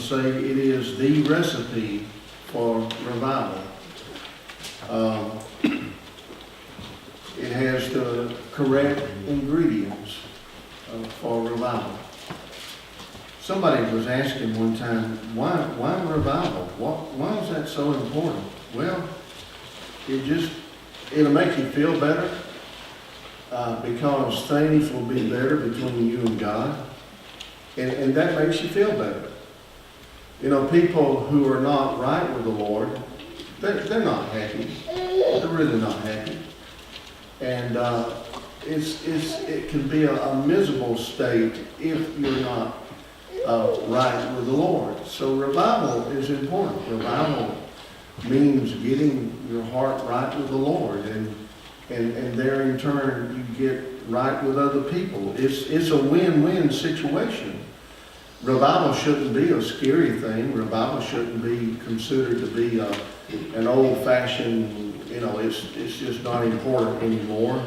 say it is the recipe for revival. It has the correct ingredients for revival. Somebody was asking one time, why revival? Why is that so important? Well, it'll make you feel better because things will be better between you and God. And that makes you feel better. You know, people who are not right with the Lord, they're not happy. They're really not happy. And it can be a miserable state if you're not right with the Lord. So revival is important. Revival means getting your heart right with the Lord, and there in turn you get right with other people. It's a win-win situation. Revival shouldn't be a scary thing. Revival shouldn't be considered to be an old-fashioned, it's just not important anymore.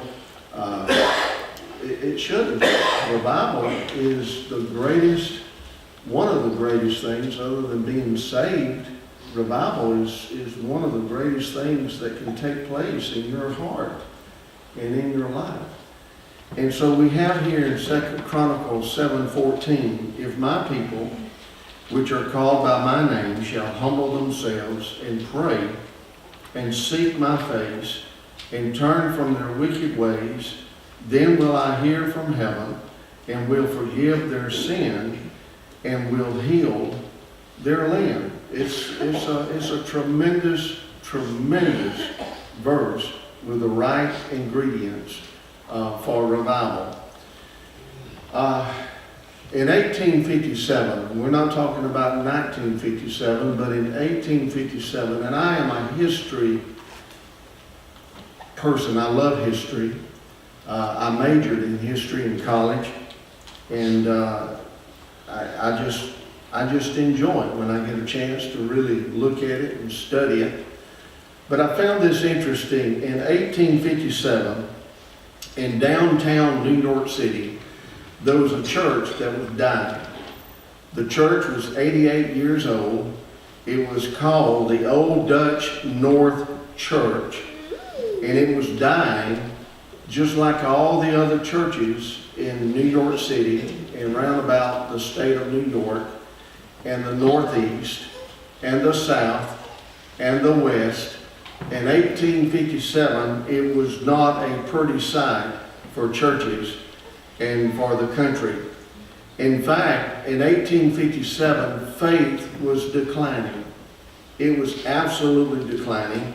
It shouldn't be. Revival is one of the greatest things other than being saved. Revival is one of the greatest things that can take place in your heart and in your life. And so we have here in 2 Chronicles 7:14, if my people, which are called by my name, shall humble themselves and pray and seek my face and turn from their wicked ways, then will I hear from heaven and will forgive their sin and will heal their land. It's a tremendous verse with the right ingredients for revival. In 1857, we're not talking about 1957, but in 1857, and I am a history person. I love history. I majored in history in college, and I just enjoy it when I get a chance to really look at it and study it. But I found this interesting. In 1857, in downtown New York City, there was a church that was dying. The church was 88 years old. It was called the Old Dutch North Church, and it was dying just like all the other churches in New York City and round about the state of New York and the Northeast and the South and the West. In 1857, it was not a pretty sight for churches and for the country. In fact, in 1857, faith was declining. It was absolutely declining.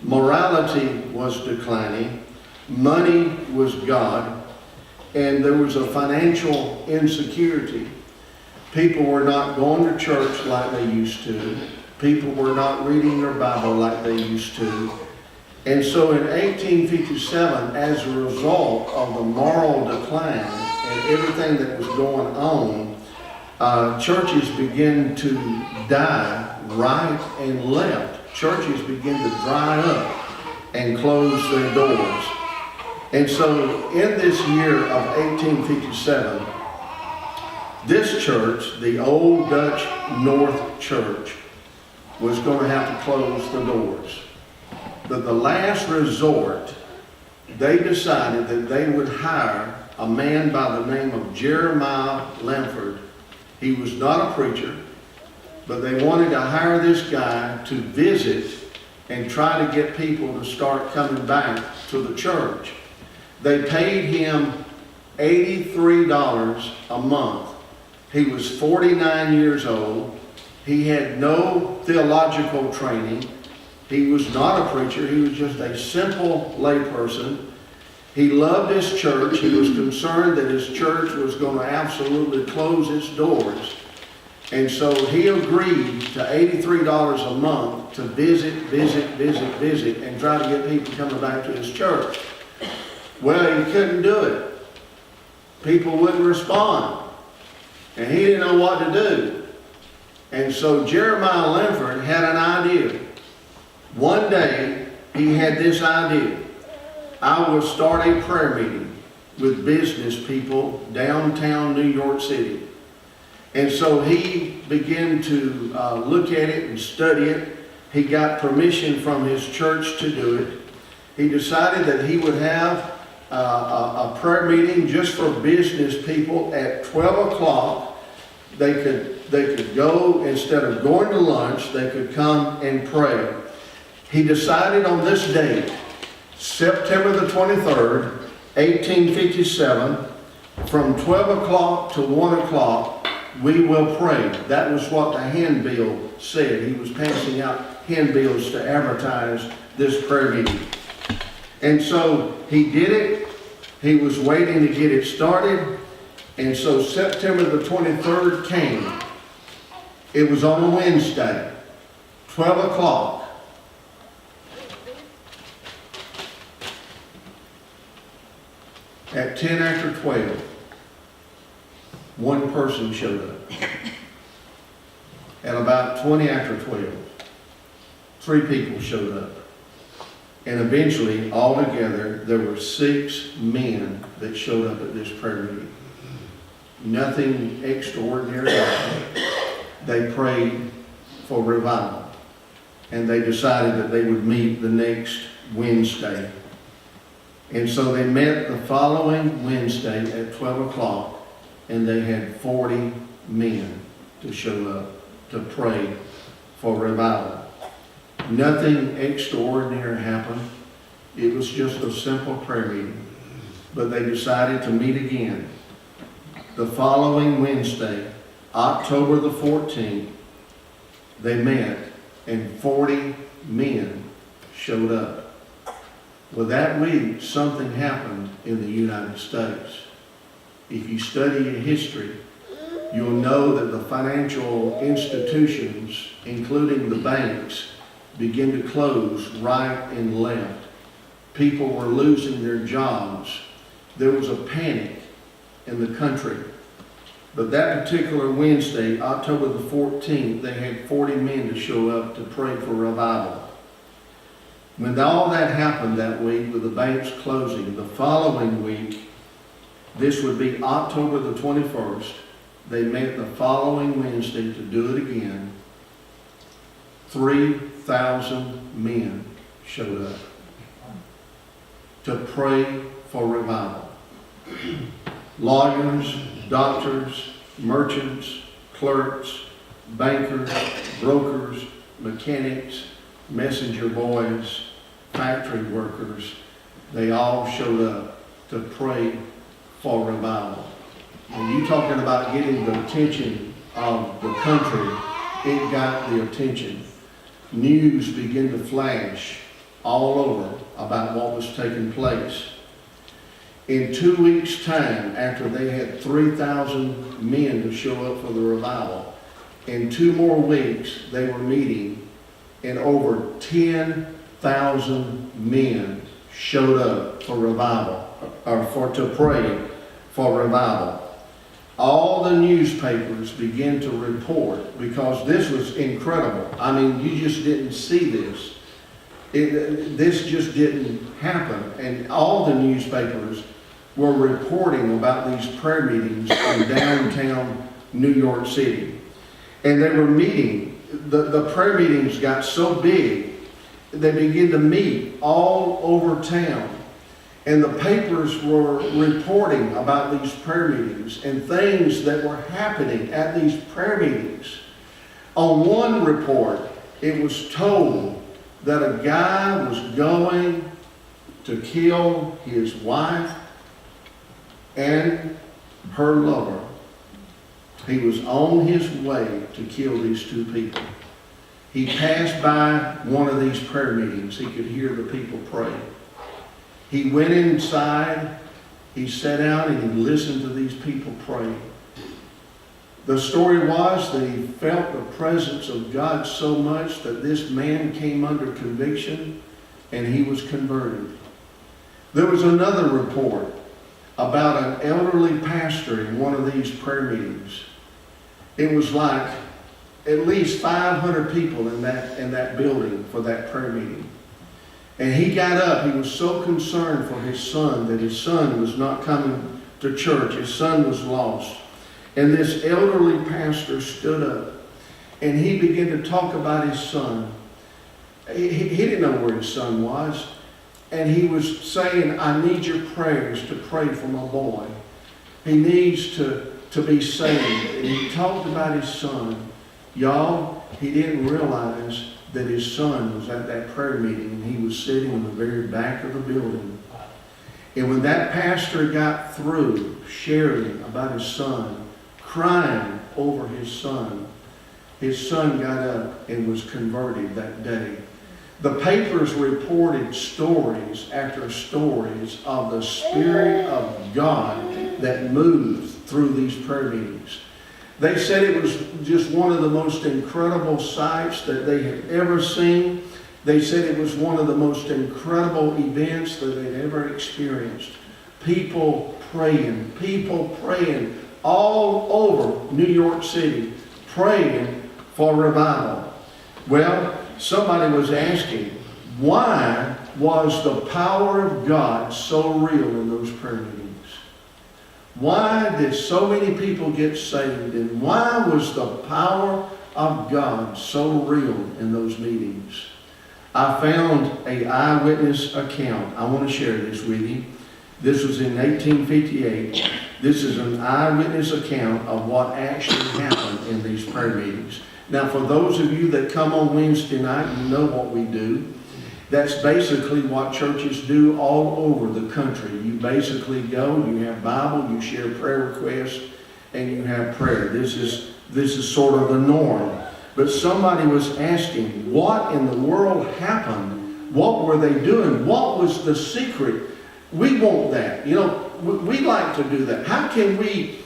Morality was declining. Money was God. And there was a financial insecurity. People were not going to church like they used to. People were not reading their Bible like they used to. And so in 1857, as a result of the moral decline and everything that was going on, churches began to die right and left. Churches began to dry up and close their doors. And so in this year of 1857, this church, the Old Dutch North Church, was going to have to close the doors. But the last resort, they decided that they would hire a man by the name of Jeremiah Lamford. He was not a preacher, but they wanted to hire this guy to visit and try to get people to start coming back to the church. They paid him $83 a month. He was 49 years old. He had no theological training. He was not a preacher. He was just a simple layperson. He loved his church. He was concerned that his church was going to absolutely close its doors. And so he agreed to $83 a month to visit, and try to get people coming back to his church. Well, he couldn't do it. People wouldn't respond. And he didn't know what to do. And so Jeremiah Lamford had an idea. One day, he had this idea. I will start a prayer meeting with business people downtown New York City. And so he began to look at it and study it. He got permission from his church to do it. He decided that he would have a prayer meeting just for business people at 12 o'clock. They could go, instead of going to lunch, they could come and pray. He decided on this date, September the 23rd, 1857, from 12 o'clock to 1 o'clock, we will pray. That was what the handbill said. He was passing out handbills to advertise this prayer meeting. And so he did it. He was waiting to get it started. And so September the 23rd came. It was on a Wednesday, 12 o'clock. At 10 after 12, one person showed up. At about 20 after 12, 3 people showed up. And eventually, altogether, there were 6 men that showed up at this prayer meeting. Nothing extraordinary happened. They prayed for revival. And they decided that they would meet the next Wednesday. And so they met the following Wednesday at 12 o'clock, and they had 40 men to show up to pray for revival. Nothing extraordinary happened. It was just a simple prayer meeting. But they decided to meet again. The following Wednesday, October the 14th, they met, and 40 men showed up. Well, that week, something happened in the United States. If you study history, you'll know that the financial institutions, including the banks, began to close right and left. People were losing their jobs. There was a panic in the country. But that particular Wednesday, October the 14th, they had 40 men to show up to pray for revival. When all that happened that week with the banks closing, the following week, this would be October the 21st, they met the following Wednesday to do it again. 3,000 men showed up to pray for revival. Lawyers, doctors, merchants, clerks, bankers, brokers, mechanics, messenger boys, factory workers, they all showed up to pray for revival. And you talking about getting the attention of the country, it got the attention. News began to flash all over about what was taking place. In 2 weeks' time, after they had 3,000 men to show up for the revival, in 2 more weeks, they were meeting, and over 10,000 men showed up for revival, or to pray for revival. All the newspapers began to report, because this was incredible. I mean, you just didn't see this. This just didn't happen. And all the newspapers were reporting about these prayer meetings in downtown New York City. And they were meeting. The prayer meetings got so big, they began to meet all over town. And the papers were reporting about these prayer meetings and things that were happening at these prayer meetings. On one report, it was told that a guy was going to kill his wife and her lover. He was on his way to kill these 2 people. He passed by one of these prayer meetings. He could hear the people pray. He went inside, he sat down, and he listened to these people pray. The story was that he felt the presence of God so much that this man came under conviction and he was converted. There was another report about an elderly pastor in one of these prayer meetings. It was like at least 500 people in that building for that prayer meeting. And he got up. He was so concerned for his son that his son was not coming to church. His son was lost. And this elderly pastor stood up and he began to talk about his son. He didn't know where his son was. And he was saying, I need your prayers to pray for my boy. He needs to be saved. And he talked about his son. Y'all, he didn't realize that his son was at that prayer meeting and he was sitting in the very back of the building. And when that pastor got through sharing about his son, crying over his son got up and was converted that day. The papers reported stories after stories of the Spirit of God that moved through these prayer meetings. They said it was just one of the most incredible sights that they had ever seen. They said it was one of the most incredible events that they'd ever experienced. People praying all over New York City, praying for revival. Well, somebody was asking, why was the power of God so real in those prayer meetings? Why did so many people get saved? And why was the power of God so real in those meetings? I found an eyewitness account. I want to share this with you. This was in 1858. This is an eyewitness account of what actually happened in these prayer meetings. Now, for those of you that come on Wednesday night, you know what we do. That's basically what churches do all over the country. You basically go, you have Bible, you share prayer requests, and you have prayer. This is sort of the norm. But somebody was asking, what in the world happened? What were they doing? What was the secret? We want that. You know, we like to do that. How can we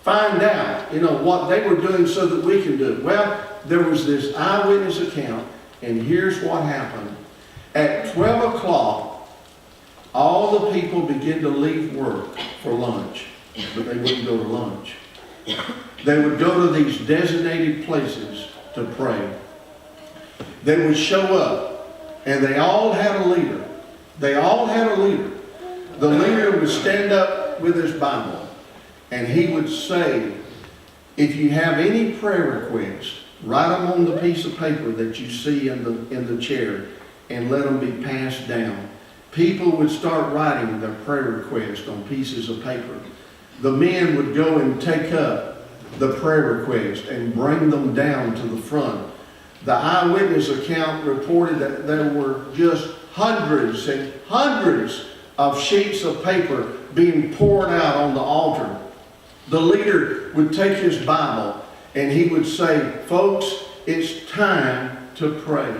find out, what they were doing so that we can do it? Well, there was this eyewitness account, and here's what happened. At 12 o'clock, all the people began to leave work for lunch, but they wouldn't go to lunch. They would go to these designated places to pray. They would show up, and they all had a leader. They all had a leader. The leader would stand up with his Bible, and he would say, if you have any prayer requests, write them on the piece of paper that you see in the chair, and let them be passed down. People would start writing their prayer requests on pieces of paper. The men would go and take up the prayer request and bring them down to the front. The eyewitness account reported that there were just hundreds and hundreds of sheets of paper being poured out on the altar. The leader would take his Bible and he would say, folks, it's time to pray.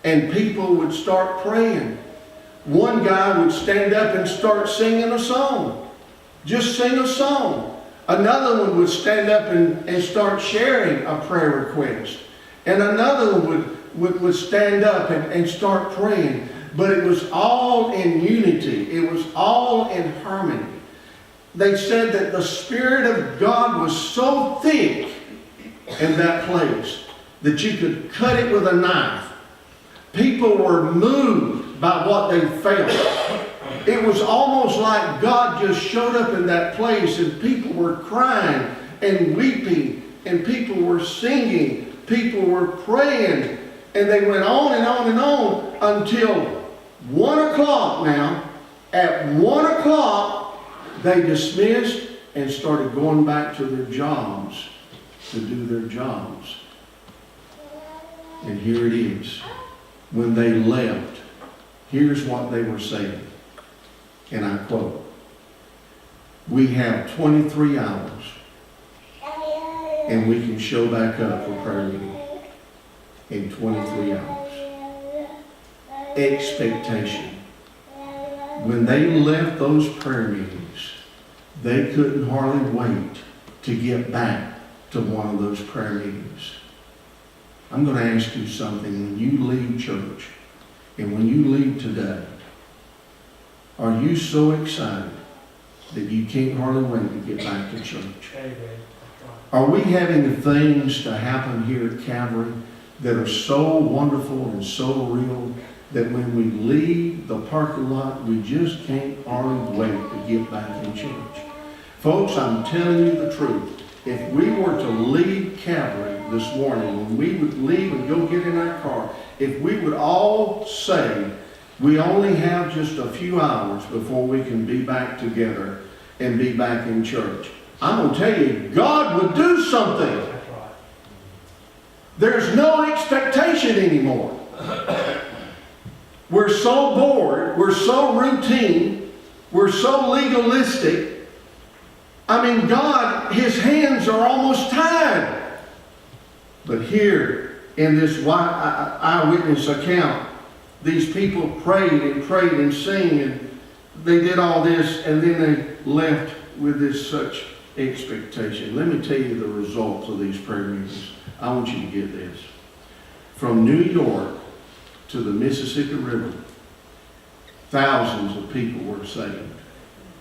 And people would start praying. One guy would stand up and start singing a song. Just sing a song. Another one would stand up and start sharing a prayer request. And another one would stand up and start praying. But it was all in unity. It was all in harmony. They said that the Spirit of God was so thick in that place that you could cut it with a knife. People were moved by what they felt. It was almost like God just showed up in that place and people were crying and weeping and people were singing. People were praying. And they went on and on and on until 1 o'clock now. At 1 o'clock, they dismissed and started going back to their jobs to do their jobs. And here it is. When they left, here's what they were saying. And I quote, we have 23 hours and we can show back up for prayer meeting in 23 hours. Expectation. When they left those prayer meetings, they couldn't hardly wait to get back to one of those prayer meetings. I'm going to ask you something. When you leave church and when you leave today, are you so excited that you can't hardly wait to get back to church? Are we having things to happen here at Calvary that are so wonderful and so real that when we leave the parking lot, we just can't hardly wait to get back in church? Folks, I'm telling you the truth. if we were to leave Calvary this morning, when we would leave and go get in our car, if we would all say, we only have just a few hours before we can be back together and be back in church, I'm going to tell you, God would do something. That's right. There's no expectation anymore. We're so bored. We're so routine. We're so legalistic. I mean, God, His hands are almost tied. But here, in this eyewitness account, these people prayed and sang, and they did all this, and then they left with this such expectation. Let me tell you the results of these prayer meetings. I want you to get this. From New York to the Mississippi River, thousands of people were saved.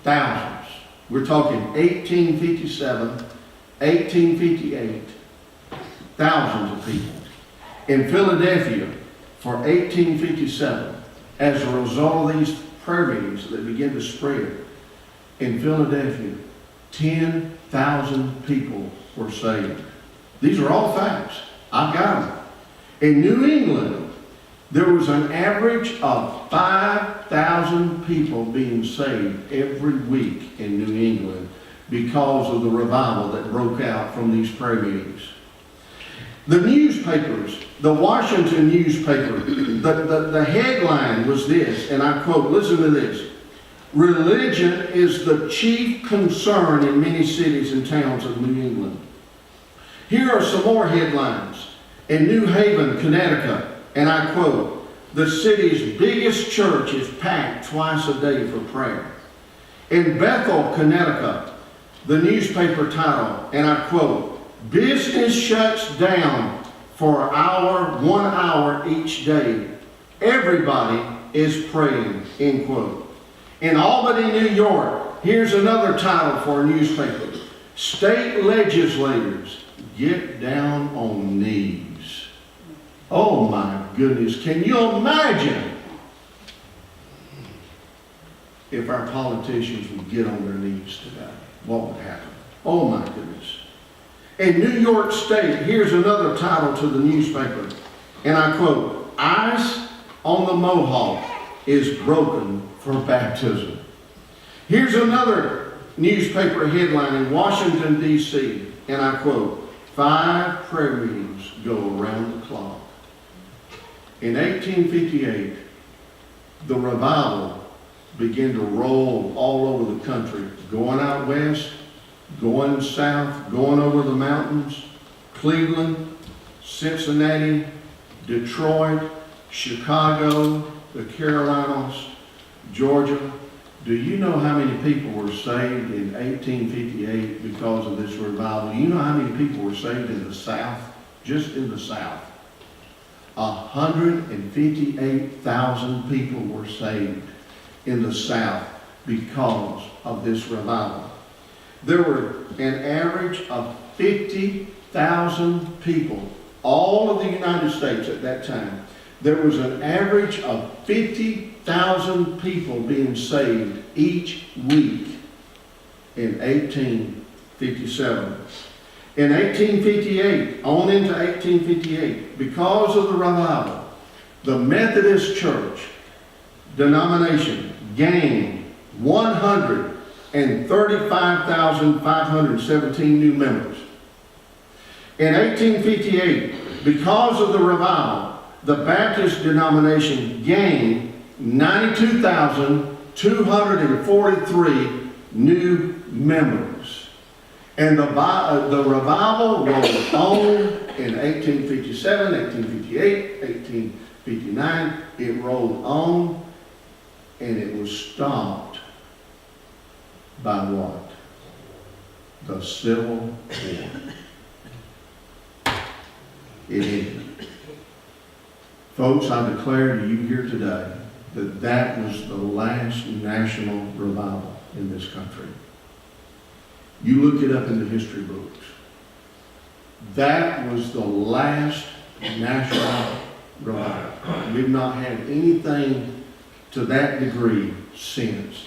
Thousands. We're talking 1857, 1858, thousands of people. In Philadelphia, for 1857, as a result of these prayer meetings that began to spread, in Philadelphia, 10,000 people were saved. These are all facts. I've got them. In New England, there was an average of 5,000 people being saved every week in New England because of the revival that broke out from these prayer meetings. The newspapers, the Washington newspaper, the headline was this, and I quote, listen to this: "Religion is the chief concern in many cities and towns of New England." Here are some more headlines. In New Haven, Connecticut, and I quote, "The city's biggest church is packed twice a day for prayer." In Bethel, Connecticut, the newspaper title, and I quote, "Business shuts down for 1 hour each day. Everybody is praying," end quote. In Albany, New York, here's another title for a newspaper: "State legislators get down on knees." Oh my goodness, can you imagine if our politicians would get on their knees today? What would happen? Oh my goodness. In New York State, here's another title to the newspaper, and I quote, "Ice on the Mohawk is broken for baptism." Here's another newspaper headline in Washington, D.C., and I quote, "5 prayer meetings go around the clock." In 1858, the revival began to roll all over the country, going out west, going south, going over the mountains, Cleveland, Cincinnati, Detroit, Chicago, the Carolinas, Georgia. Do you know how many people were saved in 1858 because of this revival? You know how many people were saved in the South? Just in the South. 158,000 people were saved in the South because of this revival. There were an average of 50,000 people, all of the United States at that time. There was an average of 50,000 people being saved each week in 1857. In 1858, on into 1858, because of the revival, the Methodist Church denomination gained 135,517 new members. In 1858, because of the revival, the Baptist denomination gained 92,243 new members. And the revival rolled on in 1857, 1858, 1859. It rolled on, and it was stopped by what? The Civil War. It ended. Folks, I declare to you here today that that was the last national revival in this country. You look it up in the history books. That was the last national revival. We've not had anything to that degree since.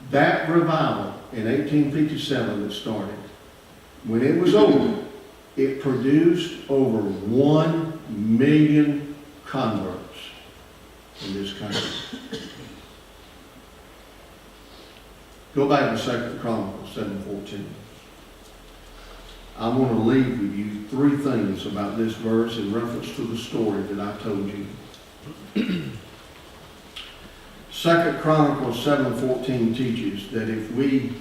That revival in 1857 that started when it was over, it produced over 1 million converts in this country. Go back to 2 Chronicles 7:14. I want to leave with you 3 things about this verse in reference to the story that I told you. 2 Chronicles 7:14 teaches that if we,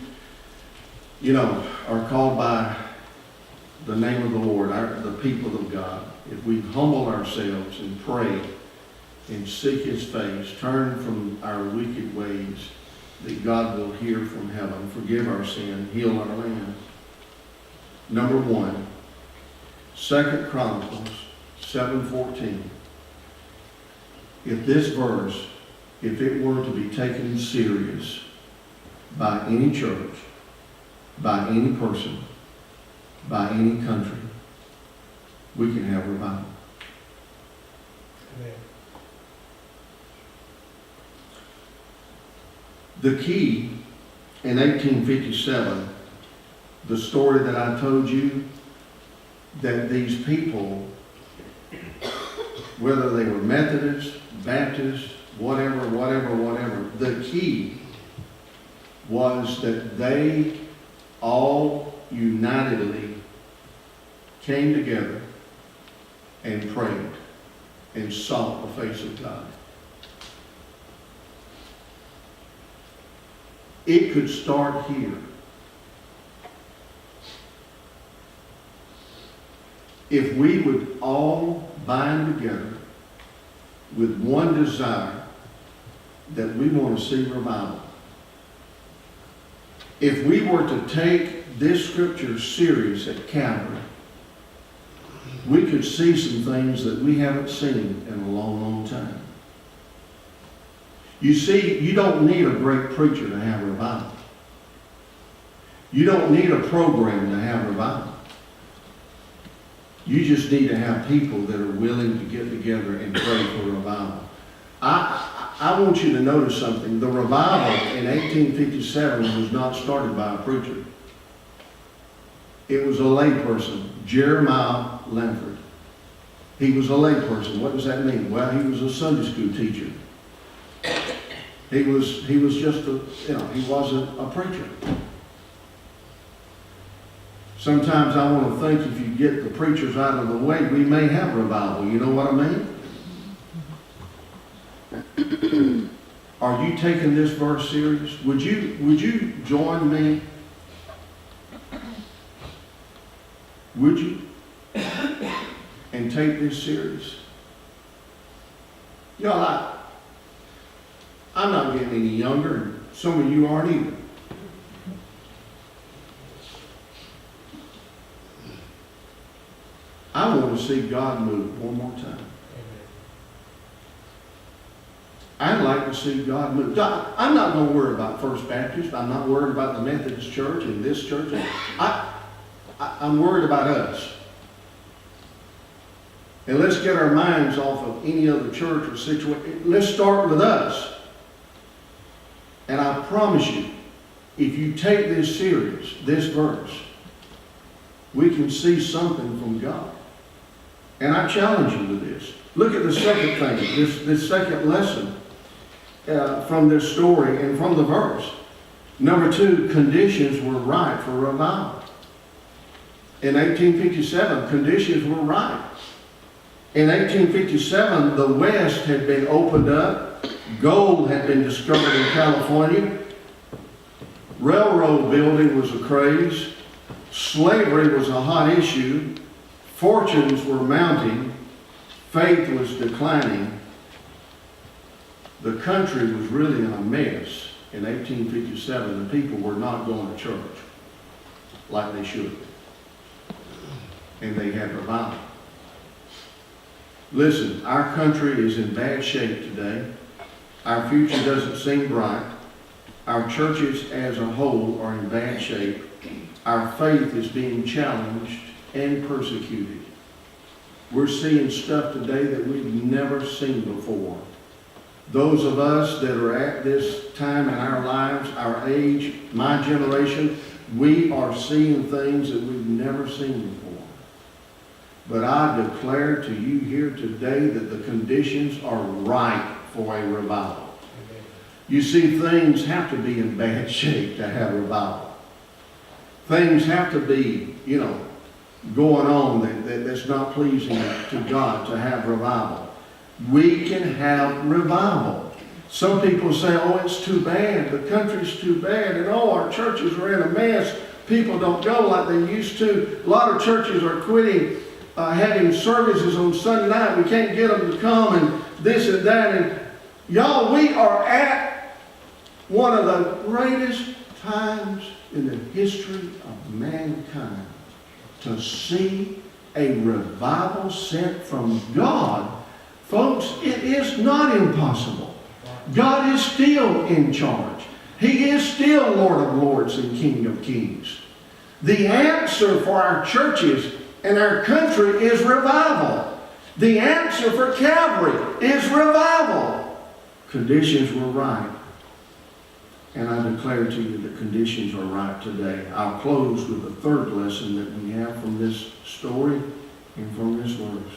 are called by the name of the Lord, the people of God, if we humble ourselves and pray and seek His face, turn from our wicked ways, that God will hear from heaven, forgive our sin, heal our land. Number 1, 2 Chronicles 7:14. If this verse, if it were to be taken serious by any church, by any person, by any country, we can have revival. Amen. The key in 1857, the story that I told you, that these people, whether they were Methodists, Baptists, whatever, the key was that they all unitedly came together and prayed and sought the face of God. It could start here. If we would all bind together with one desire that we want to see revival. If we were to take this scripture serious at Calvary, we could see some things that we haven't seen in a long, long time. You see, you don't need a great preacher to have revival. You don't need a program to have revival. You just need to have people that are willing to get together and pray for revival. I want you to notice something. The revival in 1857 was not started by a preacher. It was a layperson, Jeremiah Lamford. He was a layperson. What does that mean? Well, he was a Sunday school teacher. He was just he wasn't a preacher. Sometimes I want to think if you get the preachers out of the way, we may have revival. You know what I mean? Are you taking this verse serious? Would you join me? Would you? And take this serious? I'm not getting any younger, and some of you aren't either. I want to see God move one more time. I'd like to see God move. I'm not going to worry about First Baptist. I'm not worried about the Methodist Church and this church. I'm worried about us. And let's get our minds off of any other church or situation. Let's start with us. And I promise you, if you take this serious, this verse, we can see something from God. And I challenge you with this. Look at the second thing, this second lesson from this story and from the verse. Number 2, conditions were right for revival. In 1857, conditions were right. In 1857, the West had been opened up. Gold had been discovered in California. Railroad building was a craze. Slavery was a hot issue. Fortunes were mounting. Faith was declining. The country was really in a mess in 1857. The people were not going to church like they should. And they had revival. Listen, our country is in bad shape today. Our future doesn't seem bright. Our churches as a whole are in bad shape. Our faith is being challenged and persecuted. We're seeing stuff today that we've never seen before. Those of us that are at this time in our lives, our age, my generation, We are seeing things that we've never seen before. But I declare to you here today that the conditions are right for a revival. You see, things have to be in bad shape to have revival. Things have to be, going on that's not pleasing to God to have revival. We can have revival. Some people say, oh, it's too bad. The country's too bad. And oh, our churches are in a mess. People don't go like they used to. A lot of churches are quitting having services on Sunday night. We can't get them to come and this and that. And y'all, we are at one of the greatest times in the history of mankind to see a revival sent from God. Folks, it is not impossible. God is still in charge. He is still Lord of Lords and King of Kings. The answer for our churches and our country is revival. The answer for Calvary is revival. Conditions were right. And I declare to you that conditions are right today. I'll close with the third lesson that we have from this story and from this verse.